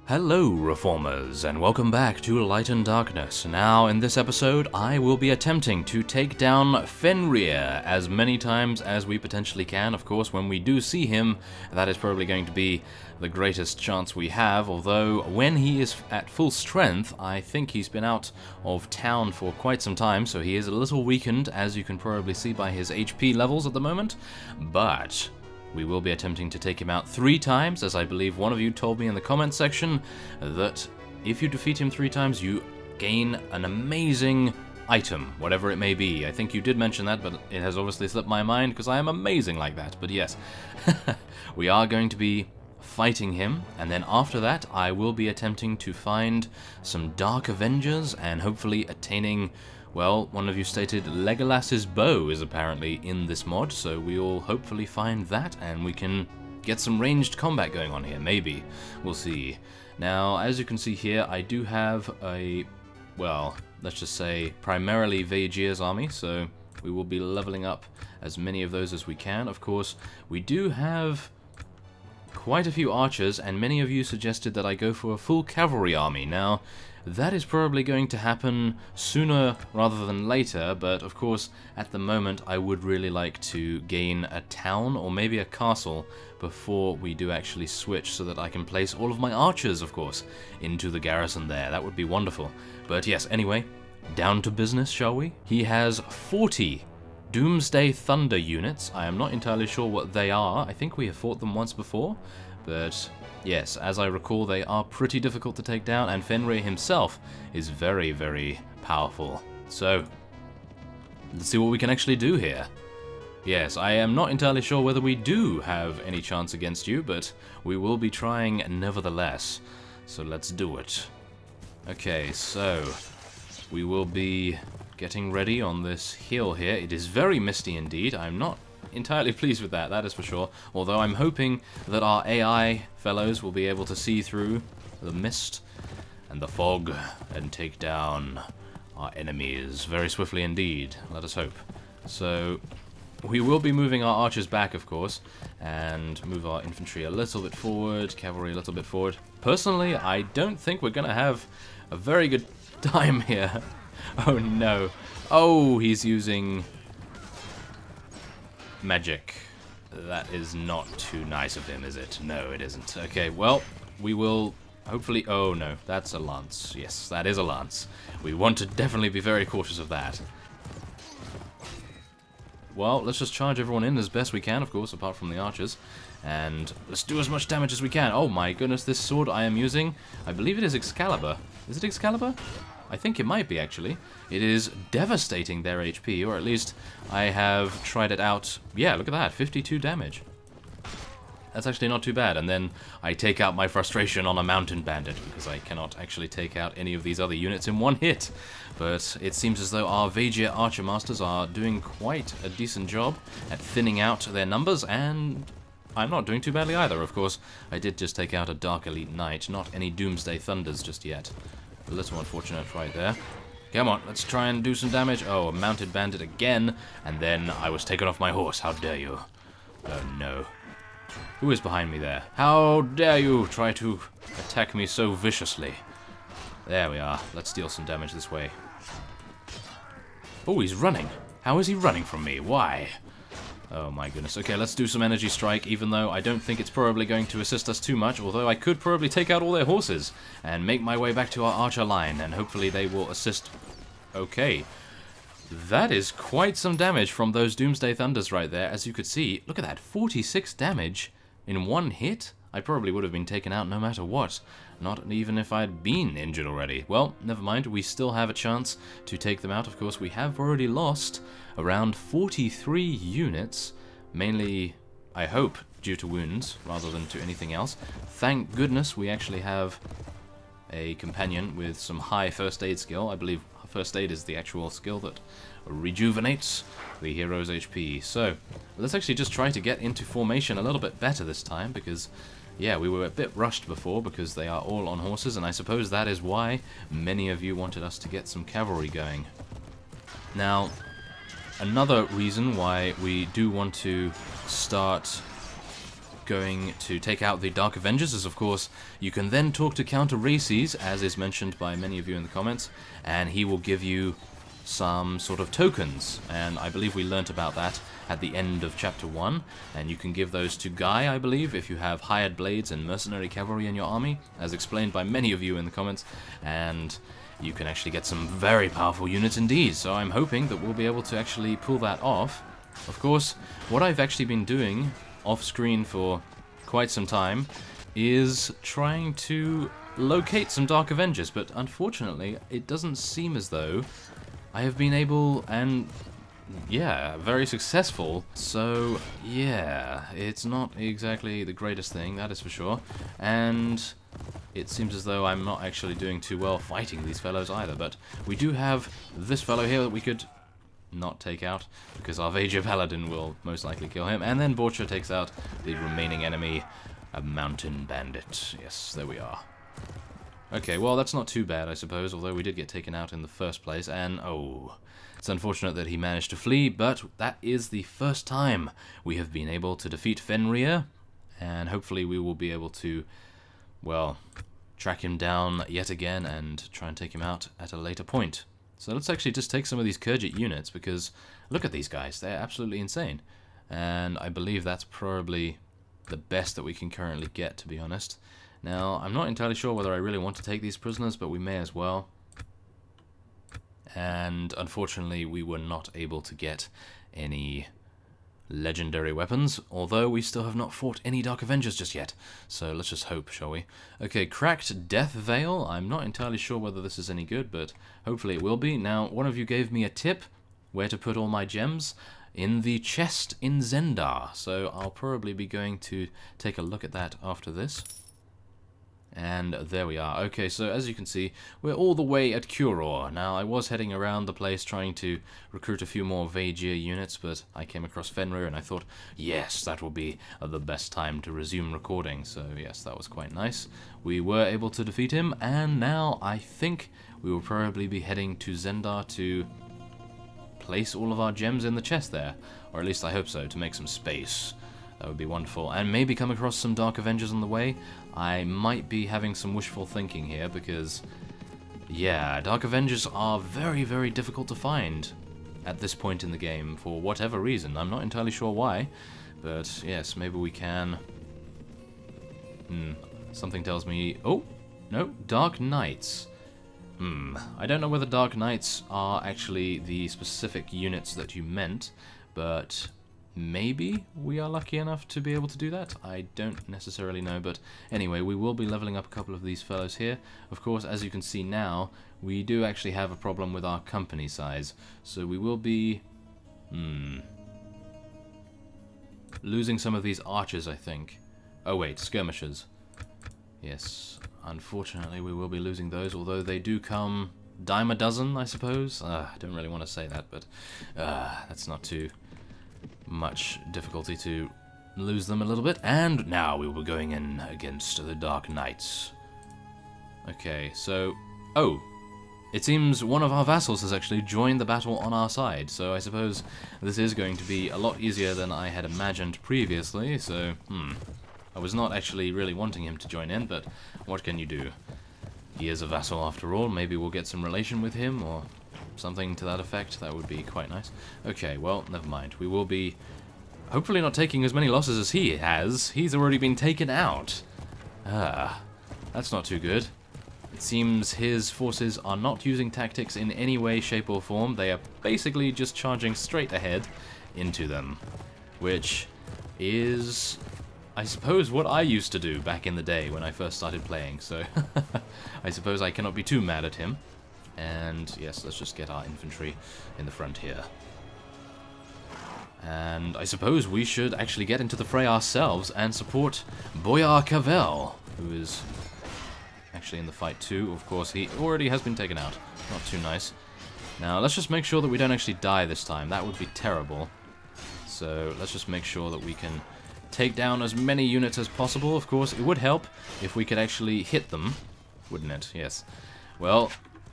Hello, Reformers, and welcome back to Light and Darkness. Now, in this episode, I will be attempting to take down Fenrir as many times as we potentially can. Of course, when we do see him, that is probably going to be the greatest chance we have, although when he is at full strength, I think he's been out of town for quite some time, so he is a little weakened, as you can probably see by his HP levels at the moment, but we will be attempting to take him out 3 times, as I believe one of you told me in the comments section, that if you defeat him 3 times, you gain an amazing item, whatever it may be. I think you did mention that, but it has obviously slipped my mind, because I am amazing like that. But yes, we are going to be fighting him, and then after that, I will be attempting to find some Dark Avengers, and hopefully attaining, well, one of you stated Legolas's bow is apparently in this mod, so we'll hopefully find that, and we can get some ranged combat going on here, maybe. We'll see. Now, as you can see here, I do have a, well, let's just say, primarily Vegier's army, so we will be leveling up as many of those as we can. Of course, we do have quite a few archers, and many of you suggested that I go for a full cavalry army. Now, that is probably going to happen sooner rather than later, but of course, at the moment, I would really like to gain a town or maybe a castle before we do actually switch, so that I can place all of my archers, of course, into the garrison there. That would be wonderful. But yes, anyway, down to business, shall we? He has 40 Doomsday Thunder units. I am not entirely sure what they are. I think we have fought them once before, but yes, as I recall, they are pretty difficult to take down, and Fenrir himself is very, very powerful. So, let's see what we can actually do here. Yes, I am not entirely sure whether we do have any chance against you, but we will be trying nevertheless. So let's do it. Okay, so we will be getting ready on this hill here. It is very misty indeed. I'm not entirely pleased with that, that is for sure. Although I'm hoping that our AI fellows will be able to see through the mist and the fog and take down our enemies very swiftly indeed. Let us hope. So we will be moving our archers back, of course, and move our infantry a little bit forward, cavalry a little bit forward. Personally, I don't think we're going to have a very good time here. Oh no. Oh, he's using magic. That is not too nice of him, is it? No, it isn't. Okay, well, we will hopefully... Oh no, that's a lance. Yes, that is a lance. We want to definitely be very cautious of that. Well, let's just charge everyone in as best we can, of course, apart from the archers. And let's do as much damage as we can. Oh my goodness, this sword I am using, I believe it is Excalibur. Is it Excalibur? I think it might be, actually. It is devastating their HP, or at least I have tried it out. Yeah, look at that, 52 damage. That's actually not too bad. And then I take out my frustration on a mountain bandit, because I cannot actually take out any of these other units in one hit. But it seems as though our Vegier Archer Masters are doing quite a decent job at thinning out their numbers, and I'm not doing too badly either, of course. I did just take out a Dark Elite Knight, not any Doomsday Thunders just yet. A little unfortunate right there. Come on, let's try and do some damage. Oh, a mounted bandit again, and then I was taken off my horse. How dare you? Oh no. Who is behind me there? How dare you try to attack me so viciously? There we are. Let's deal some damage this way. Oh, he's running. How is he running from me? Why? Oh my goodness. Okay, let's do some energy strike, even though I don't think it's probably going to assist us too much, although I could probably take out all their horses and make my way back to our archer line, and hopefully they will assist. Okay. That is quite some damage from those Doomsday Thunders right there. As you could see, look at that, 46 damage in one hit. I probably would have been taken out no matter what, not even if I'd been injured already. Well, never mind, we still have a chance to take them out. Of course, we have already lost around 43 units, mainly, I hope, due to wounds rather than to anything else. Thank goodness we actually have a companion with some high first aid skill. I believe first aid is the actual skill that rejuvenates the hero's HP. So, let's actually just try to get into formation a little bit better this time, because yeah, we were a bit rushed before because they are all on horses, and I suppose that is why many of you wanted us to get some cavalry going. Now, another reason why we do want to start going to take out the Dark Avengers, as of course you can then talk to Calradia, as is mentioned by many of you in the comments, and he will give you some sort of tokens, and I believe we learnt about that at the end of Chapter 1, and you can give those to Guy, I believe, if you have hired blades and mercenary cavalry in your army, as explained by many of you in the comments, and you can actually get some very powerful units indeed, so I'm hoping that we'll be able to actually pull that off. Of course, what I've actually been doing off-screen for quite some time is trying to locate some Dark Avengers, but unfortunately it doesn't seem as though I have been able, and yeah, very successful, so yeah, it's not exactly the greatest thing, that is for sure, and it seems as though I'm not actually doing too well fighting these fellows either, but we do have this fellow here that we could not take out, because our Vagia Paladin will most likely kill him, and then Borcha takes out the remaining enemy, a mountain bandit. Yes, there we are. Okay, well, that's not too bad, I suppose, although we did get taken out in the first place, and oh, it's unfortunate that he managed to flee, but that is the first time we have been able to defeat Fenrir, and hopefully we will be able to, well, track him down yet again and try and take him out at a later point. So let's actually just take some of these Kurgit units, because look at these guys, they're absolutely insane. And I believe that's probably the best that we can currently get, to be honest. Now, I'm not entirely sure whether I really want to take these prisoners, but we may as well. And unfortunately, we were not able to get any legendary weapons, although we still have not fought any Dark Avengers just yet. So let's just hope, shall we? Okay, Cracked Death Veil. I'm not entirely sure whether this is any good, but hopefully it will be. Now, one of you gave me a tip where to put all my gems. In the chest in Zendar, so I'll probably be going to take a look at that after this. And there we are. Okay, so as you can see, we're all the way at Curor. Now, I was heading around the place trying to recruit a few more Vagia units, but I came across Fenrir and I thought, yes, that will be the best time to resume recording. So yes, that was quite nice. We were able to defeat him, and now I think we will probably be heading to Zendar to place all of our gems in the chest there. Or at least I hope so, to make some space. That would be wonderful. And maybe come across some Dark Avengers on the way. I might be having some wishful thinking here because, yeah, Dark Avengers are very, very difficult to find at this point in the game for whatever reason. I'm not entirely sure why, but yes, maybe we can. Something tells me... Oh, no, Dark Knights. I don't know whether Dark Knights are actually the specific units that you meant, but maybe we are lucky enough to be able to do that. I don't necessarily know, but anyway, we will be leveling up a couple of these fellows here. Of course, as you can see now, we do actually have a problem with our company size, so we will be losing some of these archers, I think. Oh wait, skirmishers. Yes, unfortunately we will be losing those, although they do come dime a dozen, I suppose. I don't really want to say that, but that's not too much difficulty to lose them a little bit. And now we will be going in against the Dark Knights. Okay, so... Oh! It seems one of our vassals has actually joined the battle on our side, so I suppose this is going to be a lot easier than I had imagined previously, so, I was not actually really wanting him to join in, but what can you do? He is a vassal after all. Maybe we'll get some relation with him, or something to that effect. That would be quite nice. Okay, well, never mind. We will be hopefully not taking as many losses as he has. He's already been taken out. That's not too good. It seems his forces are not using tactics in any way, shape, or form. They are basically just charging straight ahead into them, which is, I suppose, what I used to do back in the day when I first started playing, so I suppose I cannot be too mad at him. And yes, let's just get our infantry in the front here. And I suppose we should actually get into the fray ourselves and support Boyar Cavell, who is actually in the fight too. Of course, he already has been taken out. Not too nice. Now, let's just make sure that we don't actually die this time. That would be terrible. So let's just make sure that we can take down as many units as possible. Of course, it would help if we could actually hit them, wouldn't it? Yes. Well,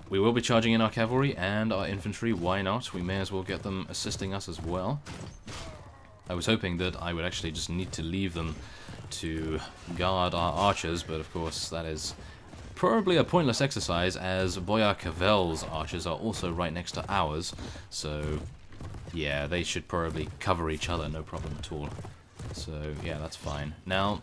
we will be charging in our cavalry and our infantry. Why not? We may as well get them assisting us as well. I was hoping that I would actually just need to leave them to guard our archers, but of course that is probably a pointless exercise, as Boyar Cavell's archers are also right next to ours, so yeah, they should probably cover each other, no problem at all. So yeah, that's fine. Now,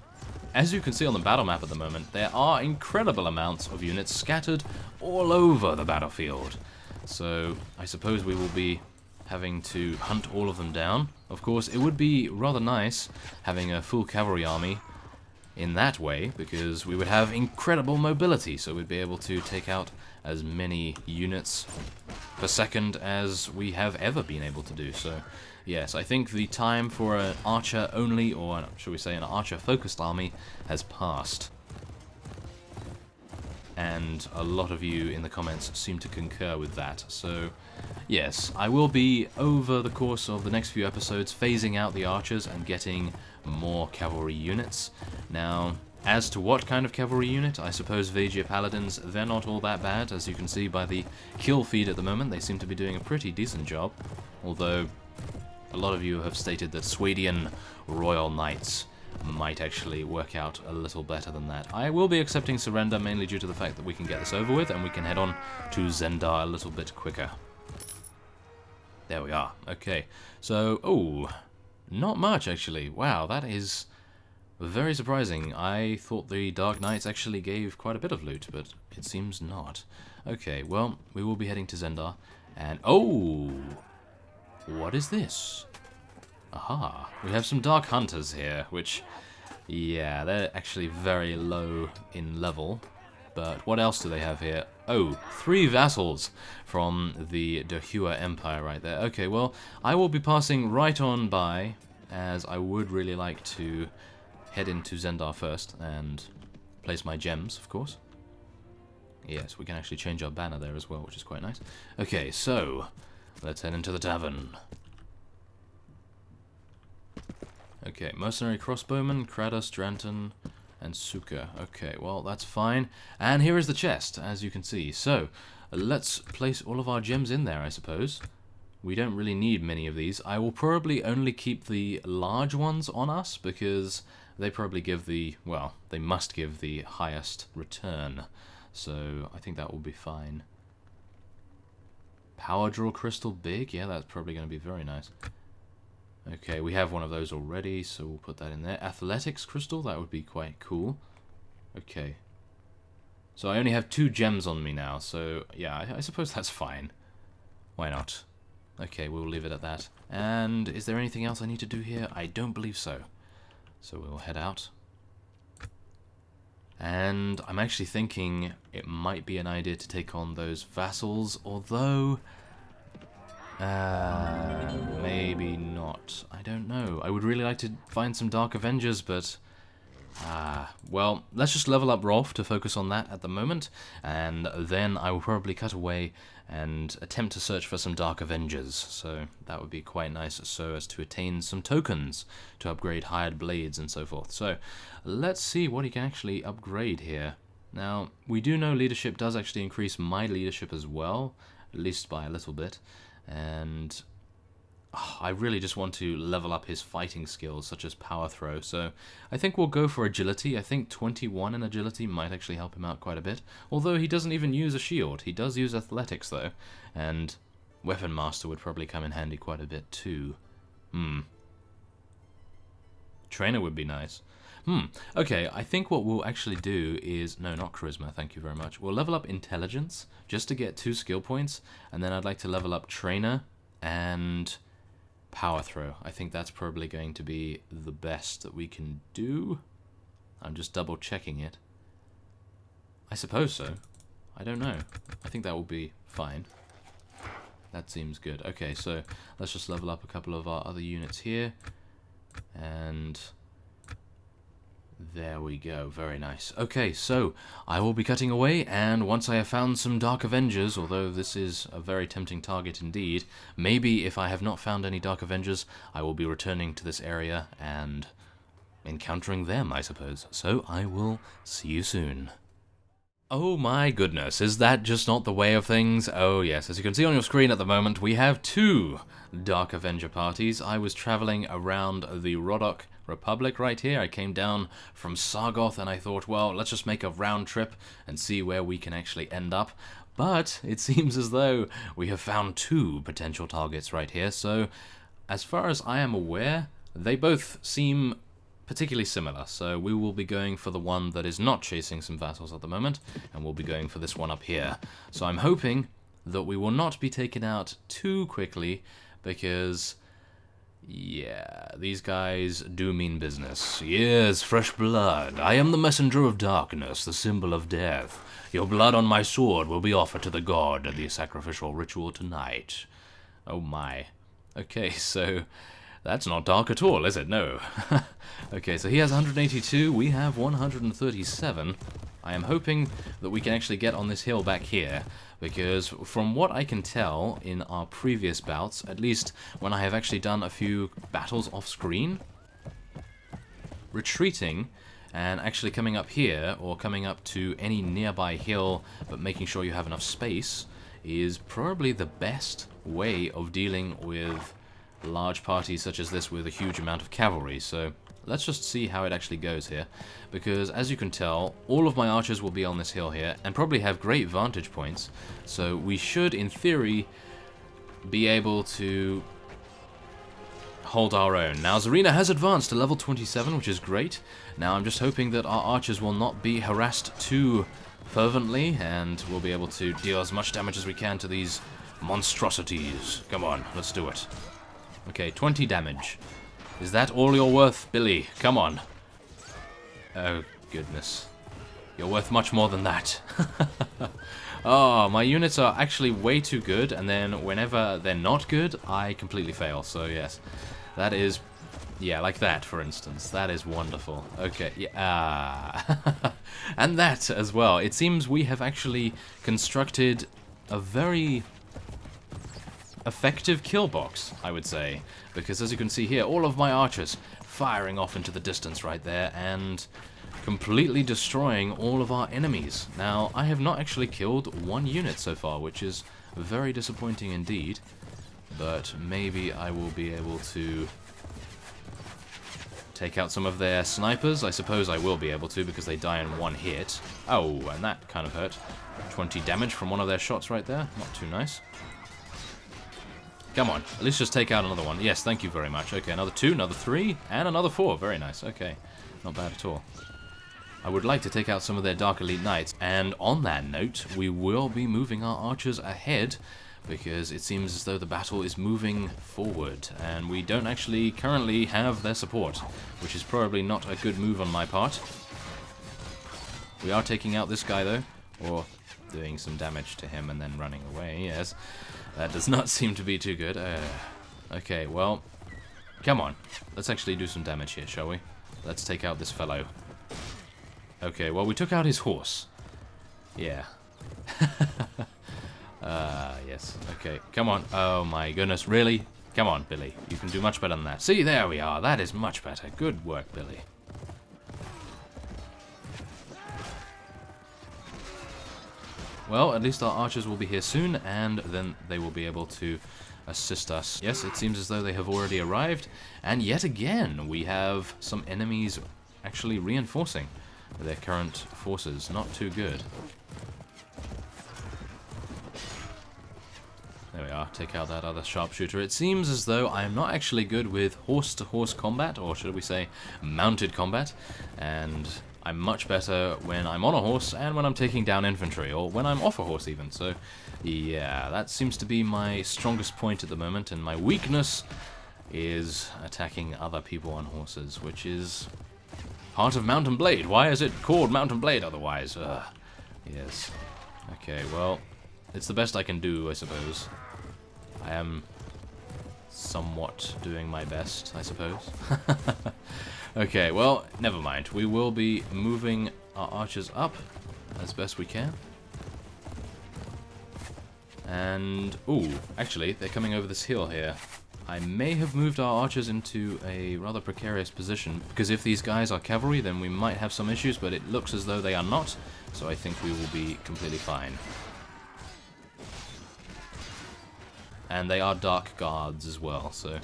as you can see on the battle map at the moment, there are incredible amounts of units scattered all over the battlefield. So I suppose we will be having to hunt all of them down. Of course, it would be rather nice having a full cavalry army in that way, because we would have incredible mobility, so we'd be able to take out as many units per second as we have ever been able to do. So yes, I think the time for an archer only, or shall we say an archer focused army, has passed. And a lot of you in the comments seem to concur with that. So yes, I will be, over the course of the next few episodes, phasing out the archers and getting more cavalry units. Now, as to what kind of cavalry unit, I suppose Vagia Paladins, they're not all that bad. As you can see by the kill feed at the moment, they seem to be doing a pretty decent job. Although, a lot of you have stated that Swadian Royal Knights might actually work out a little better than that. I will be accepting surrender, mainly due to the fact that we can get this over with and we can head on to Zendar a little bit quicker. There we are. Okay, so, oh, not much actually. Wow, that is very surprising. I thought the Dark Knights actually gave quite a bit of loot, but it seems not. Okay, well, we will be heading to Zendar, and oh, what is this? Aha, we have some Dark Hunters here, which, yeah, they're actually very low in level. But what else do they have here? Oh, 3 vassals from the Dahua Empire right there. Okay, well, I will be passing right on by, as I would really like to head into Zendar first and place my gems, of course. Yes, we can actually change our banner there as well, which is quite nice. Okay, so let's head into the tavern. Okay, Mercenary Crossbowman, Kratos, Dranton, and Suka. Okay, well, that's fine. And here is the chest, as you can see. So, let's place all of our gems in there, I suppose. We don't really need many of these. I will probably only keep the large ones on us, because they probably give the, well, they must give the highest return. So, I think that will be fine. Power Draw Crystal Big? Yeah, that's probably going to be very nice. Okay, we have one of those already, so we'll put that in there. Athletics Crystal, that would be quite cool. Okay. So I only have 2 gems on me now, so yeah, I suppose that's fine. Why not? Okay, we'll leave it at that. And is there anything else I need to do here? I don't believe so. So we'll head out. And I'm actually thinking it might be an idea to take on those vassals, although maybe not. I don't know. I would really like to find some Dark Avengers, but well, let's just level up Rolf to focus on that at the moment, and then I will probably cut away and attempt to search for some Dark Avengers. So that would be quite nice, so as to attain some tokens to upgrade hired blades and so forth. So let's see what he can actually upgrade here. Now, we do know leadership does actually increase my leadership as well, at least by a little bit. And I really just want to level up his fighting skills, such as power throw. So I think we'll go for agility. I think 21 in agility might actually help him out quite a bit. Although he doesn't even use a shield. He does use athletics, though. And Weapon Master would probably come in handy quite a bit, too. Trainer would be nice. Okay, I think what we'll actually do is... No, not Charisma, thank you very much. We'll level up Intelligence, just to get 2 skill points, and then I'd like to level up Trainer and Power Throw. I think that's probably going to be the best that we can do. I'm just double checking it. I suppose so. I don't know. I think that will be fine. That seems good. Okay, so let's just level up a couple of our other units here. And there we go, very nice. Okay, so I will be cutting away, and once I have found some Dark Avengers, although this is a very tempting target indeed, maybe if I have not found any Dark Avengers, I will be returning to this area and encountering them, I suppose. So I will see you soon. Oh my goodness, is that just not the way of things? Oh yes, as you can see on your screen at the moment, we have two Dark Avenger parties. I was traveling around the Rodok Republic right here. I came down from Sargoth and I thought, well, let's just make a round trip and see where we can actually end up. But it seems as though we have found two potential targets right here, so as far as I am aware, they both seem particularly similar, so we will be going for the one that is not chasing some vassals at the moment, and we'll be going for this one up here. So I'm hoping that we will not be taken out too quickly, because, yeah, these guys do mean business. Yes, fresh blood. I am the messenger of darkness, the symbol of death. Your blood on my sword will be offered to the god at the sacrificial ritual tonight. Oh my. Okay, so that's not dark at all, is it? No. Okay, so he has 182, we have 137. I am hoping that we can actually get on this hill back here, because from what I can tell in our previous bouts, at least when I have actually done a few battles off-screen, retreating and actually coming up here, or coming up to any nearby hill, but making sure you have enough space, is probably the best way of dealing with large parties such as this with a huge amount of cavalry. So let's just see how it actually goes here, because as you can tell, all of my archers will be on this hill here, and probably have great vantage points, so we should, in theory, be able to hold our own. Now, Zarina has advanced to level 27, which is great. Now, I'm just hoping that our archers will not be harassed too fervently, and we'll be able to deal as much damage as we can to these monstrosities. Come on, let's do it. Okay, 20 damage. Is that all you're worth, Billy? Come on. Oh, goodness. You're worth much more than that. Oh, my units are actually way too good, and then whenever they're not good, I completely fail. So, yes. That is... yeah, like that, for instance. That is wonderful. Okay, yeah. And that as well. It seems we have actually constructed a very effective kill box, I would say, because as you can see here, all of my archers firing off into the distance right there and completely destroying all of our enemies. Now, I have not actually killed one unit so far, which is very disappointing indeed, but maybe I will be able to take out some of their snipers. I suppose I will be able to, because they die in one hit. Oh, and that kind of hurt. 20 damage from one of their shots right there. Not too nice. Come on, at least just take out another one. Yes, thank you very much. Okay, another 2, another 3, and another 4. Very nice. Okay, not bad at all. I would like to take out some of their Dark Elite Knights. And on that note, we will be moving our archers ahead, because it seems as though the battle is moving forward, and we don't actually currently have their support, which is probably not a good move on my part. We are taking out this guy, though, or doing some damage to him and then running away, yes. That does not seem to be too good. Okay, well, come on. Let's actually do some damage here, shall we? Let's take out this fellow. Okay, well, we took out his horse. Yeah. Yes. Okay, come on. Oh my goodness, really? Come on, Billy. You can do much better than that. See, there we are. That is much better. Good work, Billy. Well, at least our archers will be here soon, and then they will be able to assist us. Yes, it seems as though they have already arrived, and yet again, we have some enemies actually reinforcing their current forces. Not too good. There we are, take out that other sharpshooter. It seems as though I am not actually good with horse-to-horse combat, or should we say mounted combat, and I'm much better when I'm on a horse and when I'm taking down infantry, or when I'm off a horse even. So, yeah, that seems to be my strongest point at the moment, and my weakness is attacking other people on horses, which is part of Mount and Blade. Why is it called Mount and Blade otherwise? Yes. Okay, well, it's the best I can do, I suppose. I am somewhat doing my best, I suppose. Okay, well, never mind. We will be moving our archers up as best we can. And, ooh, actually, they're coming over this hill here. I may have moved our archers into a rather precarious position, because if these guys are cavalry, then we might have some issues, but it looks as though they are not, so I think we will be completely fine. And they are dark guards as well, so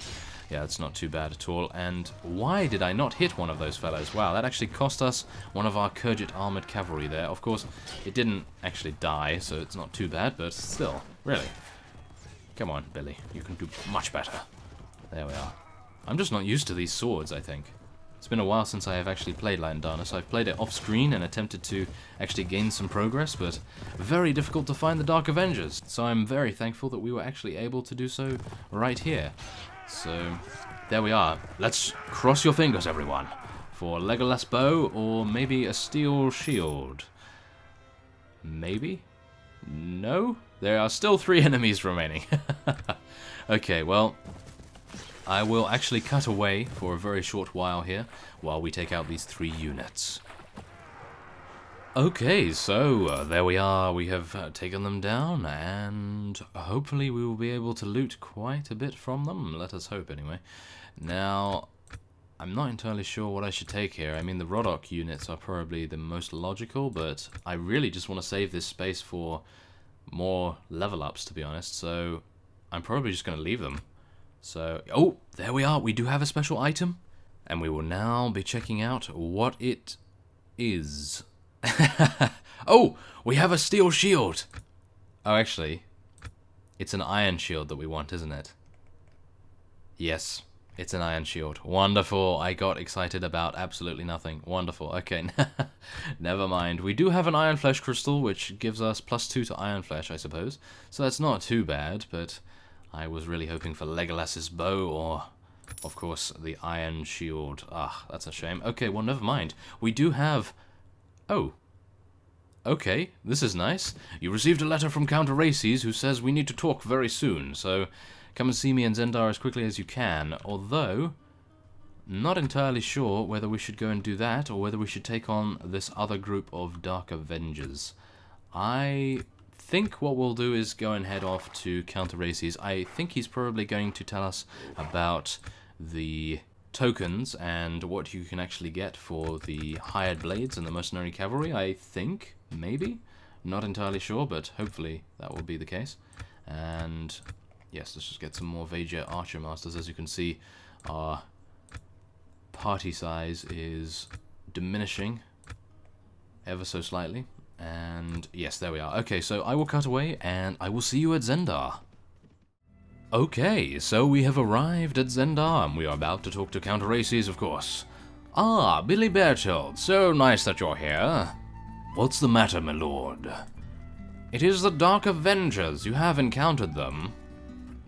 yeah, it's not too bad at all. And why did I not hit one of those fellows? Wow, that actually cost us one of our Kurgit armored cavalry there. Of course, it didn't actually die, so it's not too bad, but still, really. Come on, Billy, you can do much better. There we are. I'm just not used to these swords, I think. It's been a while since I have actually played Light and Darkness. I've played it off-screen and attempted to actually gain some progress, but very difficult to find the Dark Avengers. So I'm very thankful that we were actually able to do so right here. So, there we are. Let's cross your fingers, everyone, for Legolas bow or maybe a steel shield. Maybe? No? There are still 3 enemies remaining. Okay, well, I will actually cut away for a very short while here, while we take out these 3 units. Okay, so there we are. We have taken them down, and hopefully we will be able to loot quite a bit from them. Let us hope, anyway. Now, I'm not entirely sure what I should take here. I mean, the Rodok units are probably the most logical, but I really just want to save this space for more level ups, to be honest, so I'm probably just going to leave them. So, oh, there we are. We do have a special item, and we will now be checking out what it is. Oh, we have a steel shield. Oh, actually, it's an iron shield that we want, isn't it? Yes, it's an iron shield. Wonderful. I got excited about absolutely nothing. Wonderful. Okay, never mind. We do have an iron flesh crystal, which gives us +2 to iron flesh, I suppose. So that's not too bad, but I was really hoping for Legolas's bow or, of course, the iron shield. Ah, that's a shame. Okay, well, never mind. We do have... Oh. Okay, this is nice. You received a letter from Count Races who says we need to talk very soon, so come and see me in Zendar as quickly as you can. Although, not entirely sure whether we should go and do that or whether we should take on this other group of Dark Avengers. I think what we'll do is go and head off to Count Races. I think he's probably going to tell us about the tokens and what you can actually get for the hired blades and the mercenary cavalry, I think, maybe. Not entirely sure, but hopefully that will be the case. And yes, let's just get some more Vagia Archer Masters. As you can see, our party size is diminishing ever so slightly. And yes, there we are. Okay, so I will cut away and I will see you at Zendar. Okay, so we have arrived at Zendar, and we are about to talk to Count Races, of course. Ah, Billy Berchelt, so nice that you're here. What's the matter, my lord? It is the Dark Avengers. You have encountered them.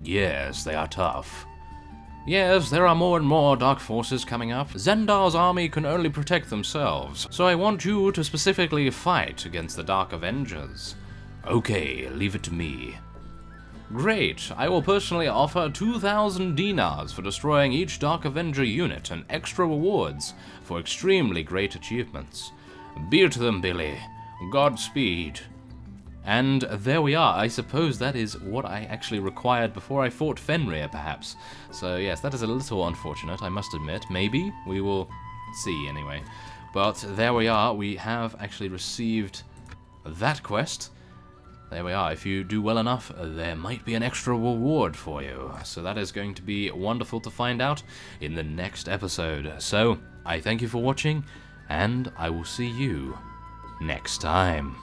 Yes, they are tough. Yes, there are more and more dark forces coming up. Zendar's army can only protect themselves, so I want you to specifically fight against the Dark Avengers. Okay, leave it to me. Great, I will personally offer 2,000 dinars for destroying each Dark Avenger unit and extra rewards for extremely great achievements. Beat them, Billy. Godspeed. And there we are. I suppose that is what I actually required before I fought Fenrir, perhaps. So yes, that is a little unfortunate, I must admit. Maybe. We will see, anyway. But there we are. We have actually received that quest. There we are. If you do well enough, there might be an extra reward for you. So that is going to be wonderful to find out in the next episode. So, I thank you for watching, and I will see you next time.